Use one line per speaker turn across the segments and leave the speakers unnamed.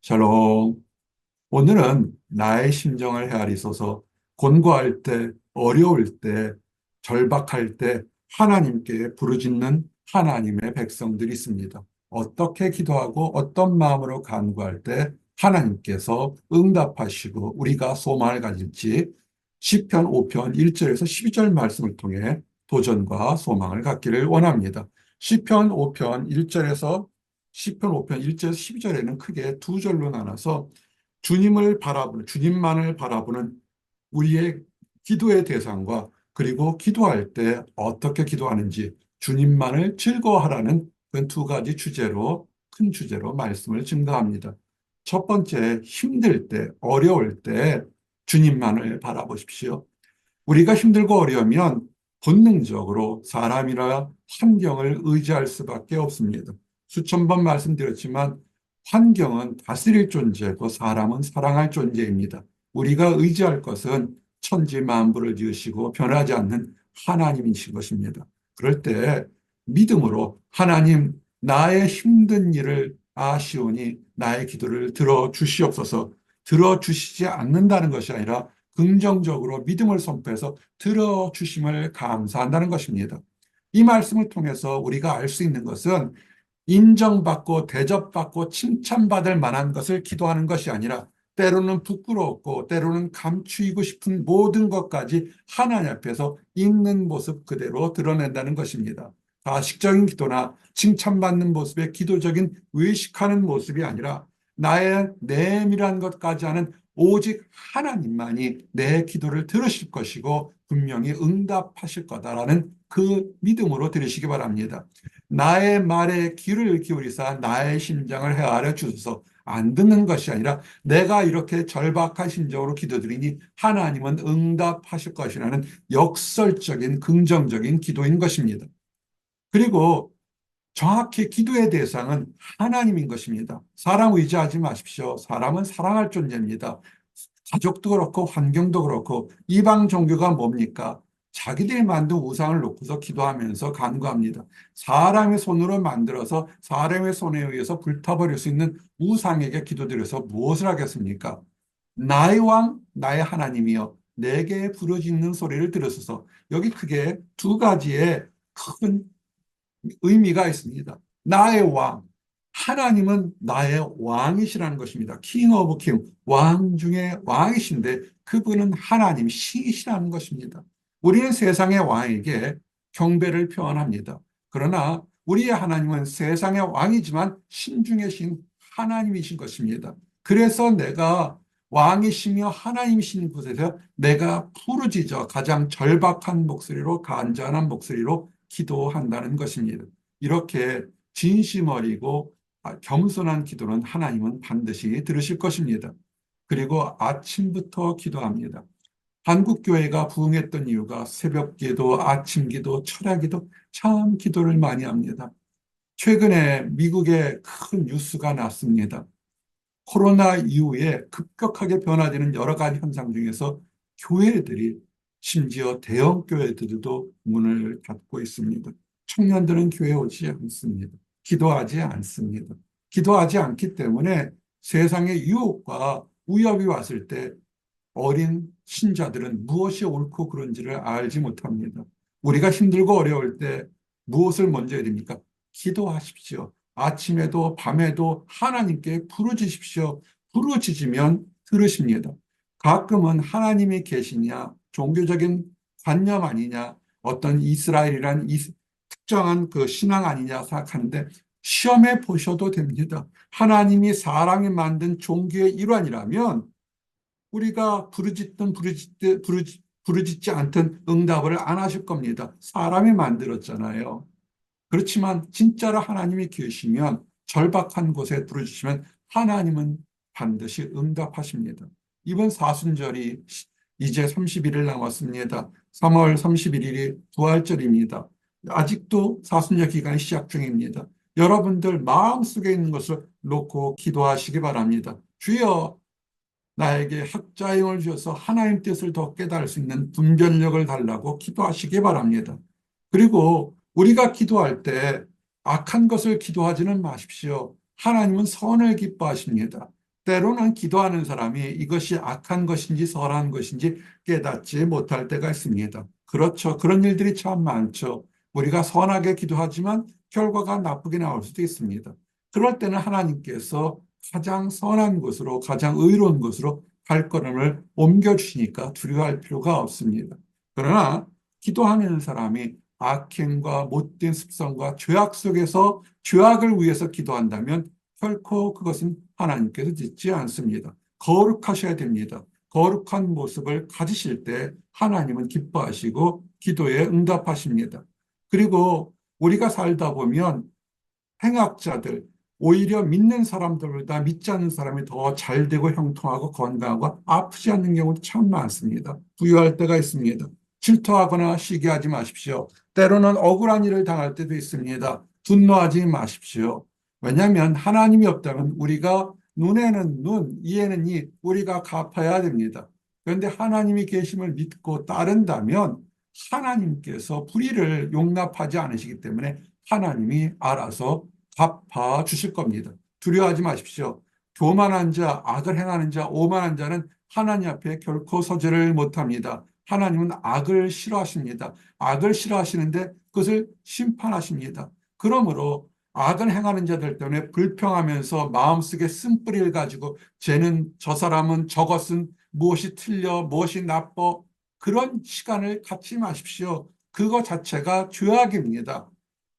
샬롬. 오늘은 나의 심정을 헤아리소서 곤고할 때, 어려울 때, 절박할 때 하나님께 부르짖는 하나님의 백성들이 있습니다. 어떻게 기도하고 어떤 마음으로 간구할 때 하나님께서 응답하시고 우리가 소망을 가질지 시편 5편 1절에서 12절 말씀을 통해 도전과 소망을 갖기를 원합니다. 시편 5편 1절에서 시편 5편 1절에서 12절에는 크게 두 절로 나눠서 주님을 바라보는, 주님만을 바라보는 우리의 기도의 대상과 그리고 기도할 때 어떻게 기도하는지 주님만을 즐거워하라는 그 두 가지 주제로, 큰 주제로 말씀을 증거합니다. 첫 번째, 힘들 때, 어려울 때 주님만을 바라보십시오. 우리가 힘들고 어려우면 본능적으로 사람이나 환경을 의지할 수밖에 없습니다. 수천 번 말씀드렸지만 환경은 다스릴 존재고 사람은 사랑할 존재입니다. 우리가 의지할 것은 천지 만물을 지으시고 변하지 않는 하나님이신 것입니다. 그럴 때 믿음으로 하나님, 나의 힘든 일을 아시오니 나의 기도를 들어주시옵소서. 들어주시지 않는다는 것이 아니라 긍정적으로 믿음을 선포해서 들어주심을 감사한다는 것입니다. 이 말씀을 통해서 우리가 알 수 있는 것은 인정받고 대접받고 칭찬받을 만한 것을 기도하는 것이 아니라 때로는 부끄럽고 때로는 감추이고 싶은 모든 것까지 하나님 앞에서 있는 모습 그대로 드러낸다는 것입니다. 가식적인 기도나 칭찬받는 모습의 기도적인 외식하는 모습이 아니라 나의 내밀한 것까지 하는 오직 하나님만이 내 기도를 들으실 것이고 분명히 응답하실 거다라는 그 믿음으로 들으시기 바랍니다. 나의 말에 귀를 기울이사 나의 심장을 헤아려 주소서. 안 듣는 것이 아니라 내가 이렇게 절박한 심정으로 기도드리니 하나님은 응답하실 것이라는 역설적인 긍정적인 기도인 것입니다. 그리고 정확히 기도의 대상은 하나님인 것입니다. 사람 의지하지 마십시오. 사람은 사랑할 존재입니다. 가족도 그렇고 환경도 그렇고 이방 종교가 뭡니까? 자기들이 만든 우상을 놓고서 기도하면서 간구합니다. 사람의 손으로 만들어서 사람의 손에 의해서 불타버릴 수 있는 우상에게 기도드려서 무엇을 하겠습니까? 나의 왕, 나의 하나님이여 내게 부르짖는 소리를 들으소서. 여기 크게 두 가지의 큰 의미가 있습니다. 나의 왕, 하나님은 나의 왕이시라는 것입니다. king of king, 왕 중에 왕이신데 그분은 하나님, 신이시라는 것입니다. 우리는 세상의 왕에게 경배를 표현합니다. 그러나 우리의 하나님은 세상의 왕이지만 신 중에 신 하나님이신 것입니다. 그래서 내가 왕이시며 하나님이신 곳에서 내가 부르짖어 가장 절박한 목소리로 간절한 목소리로 기도한다는 것입니다. 이렇게 진심 어리고 겸손한 기도는 하나님은 반드시 들으실 것입니다. 그리고 아침부터 기도합니다. 한국 교회가 부흥했던 이유가 새벽 기도, 아침 기도, 철야 기도, 참 기도를 많이 합니다. 최근에 미국에 큰 뉴스가 났습니다. 코로나 이후에 급격하게 변화되는 여러 가지 현상 중에서 교회들이 심지어 대형 교회들도 문을 닫고 있습니다. 청년들은 교회 오지 않습니다. 기도하지 않습니다. 기도하지 않기 때문에 세상의 유혹과 위협이 왔을 때 어린 신자들은 무엇이 옳고 그른지를 알지 못합니다. 우리가 힘들고 어려울 때 무엇을 먼저 해야 됩니까? 기도하십시오. 아침에도 밤에도 하나님께 부르짖으십시오. 부르짖으면 들으십니다. 가끔은 하나님이 계시냐, 종교적인 관념 아니냐, 어떤 이스라엘이란 특정한 그 신앙 아니냐 생각하는데 시험해 보셔도 됩니다. 하나님이 사람이 만든 종교의 일환이라면 우리가 부르짖지 않던 응답을 안 하실 겁니다. 사람이 만들었잖아요. 그렇지만 진짜로 하나님이 계시면 절박한 곳에 부르짖으면 하나님은 반드시 응답하십니다. 이번 사순절이 이제 30일을 남았습니다. 3월 31일이 부활절입니다. 아직도 사순절 기간이 시작 중입니다. 여러분들 마음속에 있는 것을 놓고 기도하시기 바랍니다. 주여 나에게 학자형을 주셔서 하나님 뜻을 더 깨달을 수 있는 분별력을 달라고 기도하시기 바랍니다. 그리고 우리가 기도할 때 악한 것을 기도하지는 마십시오. 하나님은 선을 기뻐하십니다. 때로는 기도하는 사람이 이것이 악한 것인지 선한 것인지 깨닫지 못할 때가 있습니다. 그렇죠. 그런 일들이 참 많죠. 우리가 선하게 기도하지만 결과가 나쁘게 나올 수도 있습니다. 그럴 때는 하나님께서 가장 선한 것으로, 가장 의로운 것으로 발걸음을 옮겨주시니까 두려워할 필요가 없습니다. 그러나 기도하는 사람이 악행과 못된 습성과 죄악 속에서 죄악을 위해서 기도한다면 결코 그것은 하나님께서 듣지 않습니다. 거룩하셔야 됩니다. 거룩한 모습을 가지실 때 하나님은 기뻐하시고 기도에 응답하십니다. 그리고 우리가 살다 보면 행악자들, 오히려 믿는 사람들보다 믿지 않는 사람이 더 잘되고 형통하고 건강하고 아프지 않는 경우도 참 많습니다. 부유할 때가 있습니다. 질투하거나 시기하지 마십시오. 때로는 억울한 일을 당할 때도 있습니다. 분노하지 마십시오. 왜냐하면 하나님이 없다면 우리가 눈에는 눈, 이에는 이, 우리가 갚아야 됩니다. 그런데 하나님이 계심을 믿고 따른다면 하나님께서 불의를 용납하지 않으시기 때문에 하나님이 알아서 갚아 주실 겁니다. 두려워하지 마십시오. 교만한 자, 악을 행하는 자, 오만한 자는 하나님 앞에 결코 서지를 못합니다. 하나님은 악을 싫어하십니다. 악을 싫어하시는데 그것을 심판하십니다. 그러므로 악을 행하는 자들 때문에 불평하면서 마음속에 쓴뿌리를 가지고 쟤는 저 사람은 저것은 무엇이 틀려 무엇이 나빠 그런 시간을 갖지 마십시오. 그거 자체가 죄악입니다.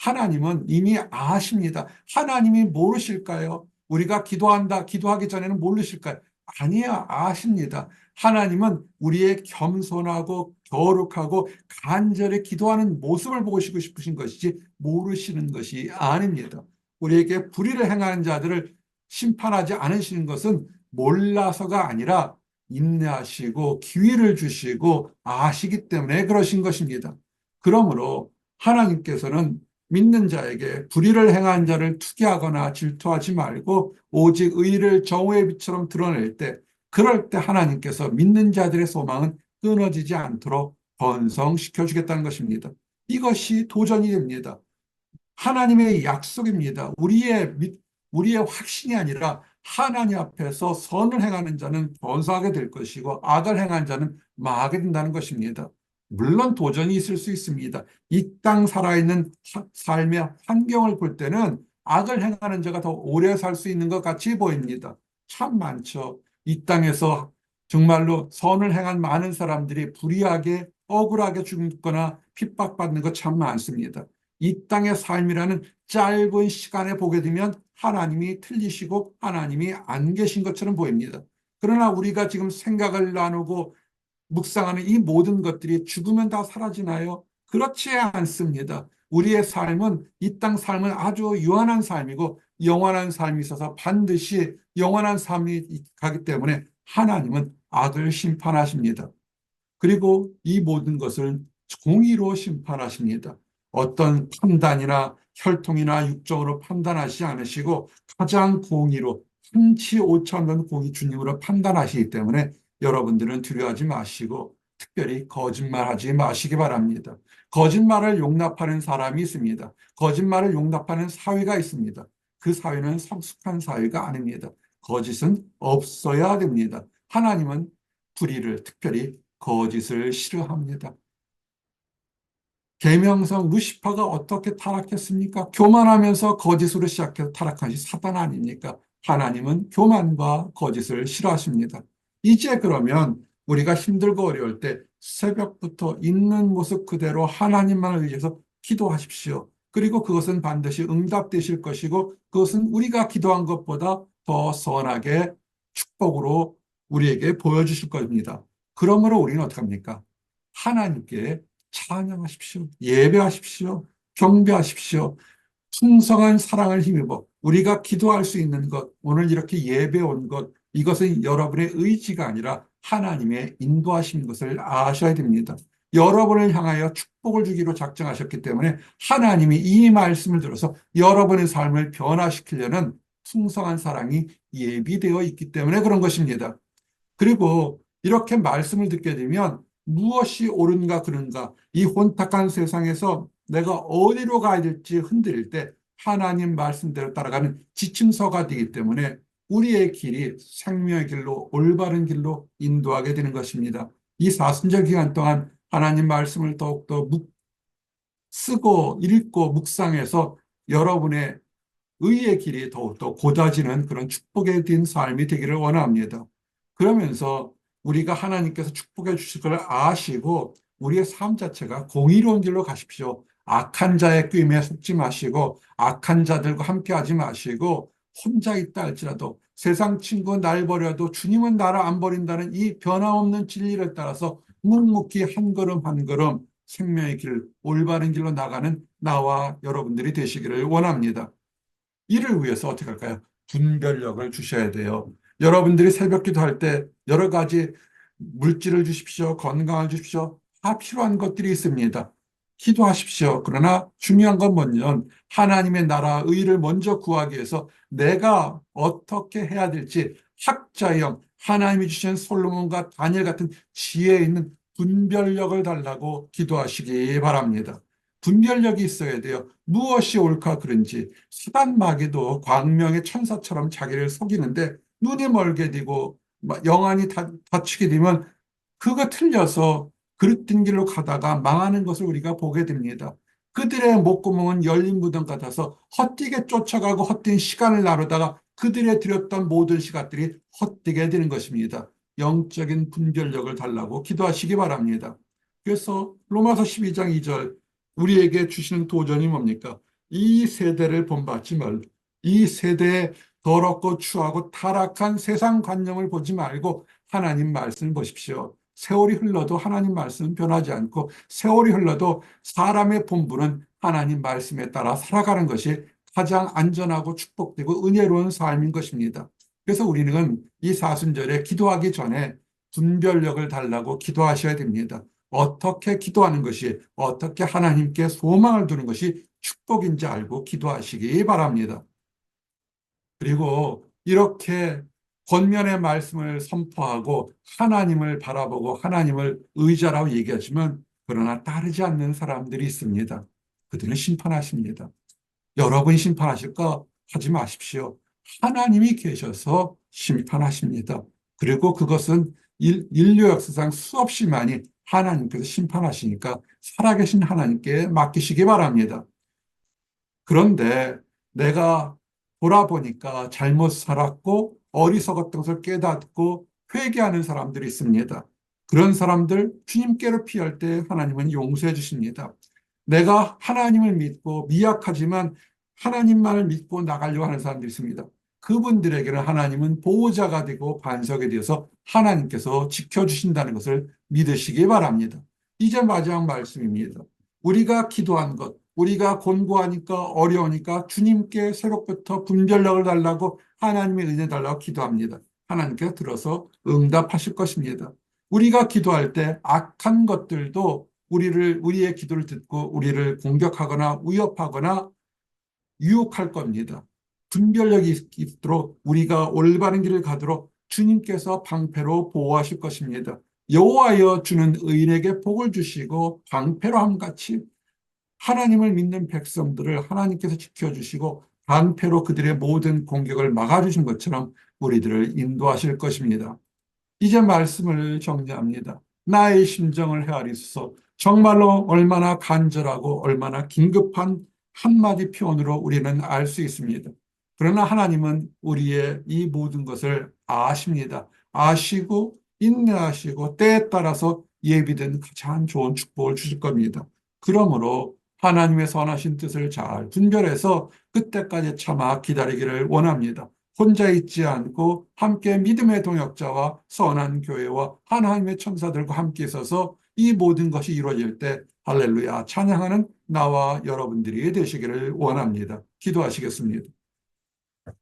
하나님은 이미 아십니다. 하나님이 모르실까요? 우리가 기도한다, 기도하기 전에는 모르실까요? 아니야, 아십니다. 하나님은 우리의 겸손하고 거룩하고 간절히 기도하는 모습을 보시고 싶으신 것이지 모르시는 것이 아닙니다. 우리에게 불의를 행하는 자들을 심판하지 않으시는 것은 몰라서가 아니라 인내하시고 기회를 주시고 아시기 때문에 그러신 것입니다. 그러므로 하나님께서는 믿는 자에게 불의를 행한 자를 투기하거나 질투하지 말고 오직 의를 정오의 빛처럼 드러낼 때 그럴 때 하나님께서 믿는 자들의 소망은 끊어지지 않도록 번성시켜 주겠다는 것입니다. 이것이 도전이 됩니다. 하나님의 약속입니다. 우리의 확신이 아니라 하나님 앞에서 선을 행하는 자는 번성하게 될 것이고 악을 행하는 자는 망하게 된다는 것입니다. 물론 도전이 있을 수 있습니다. 이 땅 살아있는 삶의 환경을 볼 때는 악을 행하는 자가 더 오래 살 수 있는 것 같이 보입니다. 참 많죠. 이 땅에서 정말로 선을 행한 많은 사람들이 불의하게 억울하게 죽거나 핍박받는 것 참 많습니다. 이 땅의 삶이라는 짧은 시간에 보게 되면 하나님이 틀리시고 하나님이 안 계신 것처럼 보입니다. 그러나 우리가 지금 생각을 나누고 묵상하는 이 모든 것들이 죽으면 다 사라지나요? 그렇지 않습니다. 우리의 삶은 이 땅 삶은 아주 유한한 삶이고 영원한 삶이 있어서 반드시 영원한 삶이 가기 때문에 하나님은 악을 심판하십니다. 그리고 이 모든 것을 공의로 심판하십니다. 어떤 판단이나 혈통이나 육적으로 판단하시지 않으시고 가장 공의로 한치 오차 없는 공의 주님으로 판단하시기 때문에 여러분들은 두려워하지 마시고 특별히 거짓말하지 마시기 바랍니다. 거짓말을 용납하는 사람이 있습니다. 거짓말을 용납하는 사회가 있습니다. 그 사회는 성숙한 사회가 아닙니다. 거짓은 없어야 됩니다. 하나님은 불의를 특별히 거짓을 싫어합니다. 계명성 루시퍼가 어떻게 타락했습니까? 교만하면서 거짓으로 시작해서 타락한 사단 아닙니까? 하나님은 교만과 거짓을 싫어하십니다. 이제 그러면 우리가 힘들고 어려울 때 새벽부터 있는 모습 그대로 하나님만을 위해서 기도하십시오. 그리고 그것은 반드시 응답되실 것이고 그것은 우리가 기도한 것보다 더 선하게 축복으로 우리에게 보여주실 겁니다. 그러므로 우리는 어떻게 합니까? 하나님께 찬양하십시오. 예배하십시오. 경배하십시오. 풍성한 사랑을 힘입어 우리가 기도할 수 있는 것, 오늘 이렇게 예배 온 것, 이것은 여러분의 의지가 아니라 하나님의 인도하신 것을 아셔야 됩니다. 여러분을 향하여 축복을 주기로 작정하셨기 때문에 하나님이 이 말씀을 들어서 여러분의 삶을 변화시키려는 풍성한 사랑이 예비되어 있기 때문에 그런 것입니다. 그리고 이렇게 말씀을 듣게 되면 무엇이 옳은가 그른가 이 혼탁한 세상에서 내가 어디로 가야 될지 흔들릴 때 하나님 말씀대로 따라가는 지침서가 되기 때문에 우리의 길이 생명의 길로 올바른 길로 인도하게 되는 것입니다. 이 사순절 기간 동안 하나님 말씀을 더욱더 쓰고 읽고 묵상해서 여러분의 의의 길이 더욱더 곧아지는 그런 축복에 든 삶이 되기를 원합니다. 그러면서 우리가 하나님께서 축복해 주실 걸 아시고 우리의 삶 자체가 공의로운 길로 가십시오. 악한 자의 꾀임에 속지 마시고 악한 자들과 함께하지 마시고 혼자 있다 할지라도 세상 친구 날 버려도 주님은 나를 안 버린다는 이 변함없는 진리를 따라서 묵묵히 한 걸음 한 걸음 생명의 길, 올바른 길로 나가는 나와 여러분들이 되시기를 원합니다. 이를 위해서 어떻게 할까요? 분별력을 주셔야 돼요. 여러분들이 새벽 기도할 때 여러 가지 물질을 주십시오. 건강을 주십시오. 다 필요한 것들이 있습니다. 기도하십시오. 그러나 중요한 건 뭐냐면 하나님의 나라 의를 먼저 구하기 위해서 내가 어떻게 해야 될지 학자형 하나님이 주신 솔로몬과 다니엘 같은 지혜 있는 분별력을 달라고 기도하시기 바랍니다. 분별력이 있어야 돼요. 무엇이 옳고 그른지 사단 마귀도 광명의 천사처럼 자기를 속이는데 눈이 멀게 되고 영안이 닫히게 되면 그거 틀려서 그릇된 길로 가다가 망하는 것을 우리가 보게 됩니다. 그들의 목구멍은 열린 무덤 같아서 헛되게 쫓아가고 헛된 시간을 나누다가 그들의 들였던 모든 시간들이 헛되게 되는 것입니다. 영적인 분별력을 달라고 기도하시기 바랍니다. 그래서 로마서 12장 2절 우리에게 주시는 도전이 뭡니까? 이 세대를 본받지 말. 이 세대의 더럽고 추하고 타락한 세상 관념을 보지 말고 하나님 말씀을 보십시오. 세월이 흘러도 하나님 말씀은 변하지 않고 세월이 흘러도 사람의 본분은 하나님 말씀에 따라 살아가는 것이 가장 안전하고 축복되고 은혜로운 삶인 것입니다. 그래서 우리는 이 사순절에 기도하기 전에 분별력을 달라고 기도하셔야 됩니다. 어떻게 기도하는 것이 어떻게 하나님께 소망을 두는 것이 축복인지 알고 기도하시기 바랍니다. 그리고 이렇게 권면의 말씀을 선포하고 하나님을 바라보고 하나님을 의자라고 얘기하지만 그러나 따르지 않는 사람들이 있습니다. 그들은 심판하십니다. 여러분이 심판하실까 하지 마십시오. 하나님이 계셔서 심판하십니다. 그리고 그것은 인류 역사상 수없이 많이 하나님께서 심판하시니까 살아계신 하나님께 맡기시기 바랍니다. 그런데 내가 돌아보니까 잘못 살았고 어리석었던 것을 깨닫고 회개하는 사람들이 있습니다. 그런 사람들 주님께로 피할 때 하나님은 용서해 주십니다. 내가 하나님을 믿고 미약하지만 하나님만을 믿고 나가려고 하는 사람들이 있습니다. 그분들에게는 하나님은 보호자가 되고 반석이 되어서 하나님께서 지켜주신다는 것을 믿으시기 바랍니다. 이제 마지막 말씀입니다. 우리가 기도한 것, 우리가 곤고하니까 어려우니까 주님께 새로부터 분별력을 달라고 하나님의 은혜 달라고 기도합니다. 하나님께서 들어서 응답하실 것입니다. 우리가 기도할 때 악한 것들도 우리의 기도를 듣고 우리를 공격하거나 위협하거나 유혹할 겁니다. 분별력이 있도록 우리가 올바른 길을 가도록 주님께서 방패로 보호하실 것입니다. 여호와여 주는 의인에게 복을 주시고 방패로 함같이 하나님을 믿는 백성들을 하나님께서 지켜주시고 방패로 그들의 모든 공격을 막아주신 것처럼 우리들을 인도하실 것입니다. 이제 말씀을 정리합니다. 나의 심정을 헤아리소서. 정말로 얼마나 간절하고 얼마나 긴급한 한마디 표현으로 우리는 알 수 있습니다. 그러나 하나님은 우리의 이 모든 것을 아십니다. 아시고 인내하시고 때에 따라서 예비된 가장 좋은 축복을 주실 겁니다. 그러므로 하나님의 선하신 뜻을 잘 분별해서 그때까지 참아 기다리기를 원합니다. 혼자 있지 않고 함께 믿음의 동역자와 선한 교회와 하나님의 천사들과 함께 있어서 이 모든 것이 이루어질 때 할렐루야 찬양하는 나와 여러분들이 되시기를 원합니다. 기도하시겠습니다.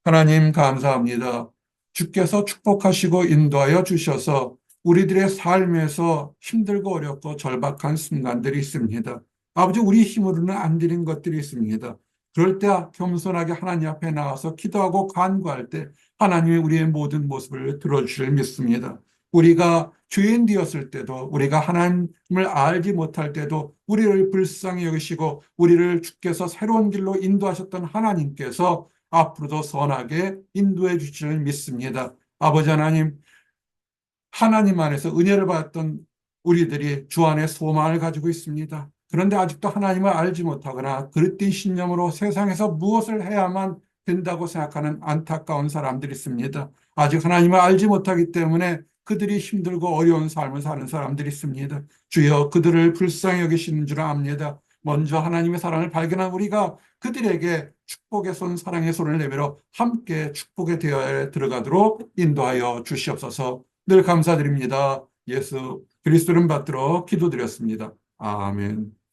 하나님 감사합니다. 주께서 축복하시고 인도하여 주셔서 우리들의 삶에서 힘들고 어렵고 절박한 순간들이 있습니다. 아버지 우리 힘으로는 안 되는 것들이 있습니다. 그럴 때 겸손하게 하나님 앞에 나와서 기도하고 간구할 때 하나님이 우리의 모든 모습을 들어주실 믿습니다. 우리가 죄인 되었을 때도 우리가 하나님을 알지 못할 때도 우리를 불쌍히 여기시고 우리를 주께서 새로운 길로 인도하셨던 하나님께서 앞으로도 선하게 인도해 주실 줄 믿습니다. 아버지 하나님, 하나님 안에서 은혜를 받았던 우리들이 주 안에 소망을 가지고 있습니다. 그런데 아직도 하나님을 알지 못하거나 그릇된 신념으로 세상에서 무엇을 해야만 된다고 생각하는 안타까운 사람들이 있습니다. 아직 하나님을 알지 못하기 때문에 그들이 힘들고 어려운 삶을 사는 사람들이 있습니다. 주여, 그들을 불쌍히 여기시는 줄 압니다. 먼저 하나님의 사랑을 발견한 우리가 그들에게 축복의 손, 사랑의 손을 내밀어 함께 축복의 대화에 들어가도록 인도하여 주시옵소서. 늘 감사드립니다. 예수 그리스도를 받들어 기도드렸습니다. 아멘.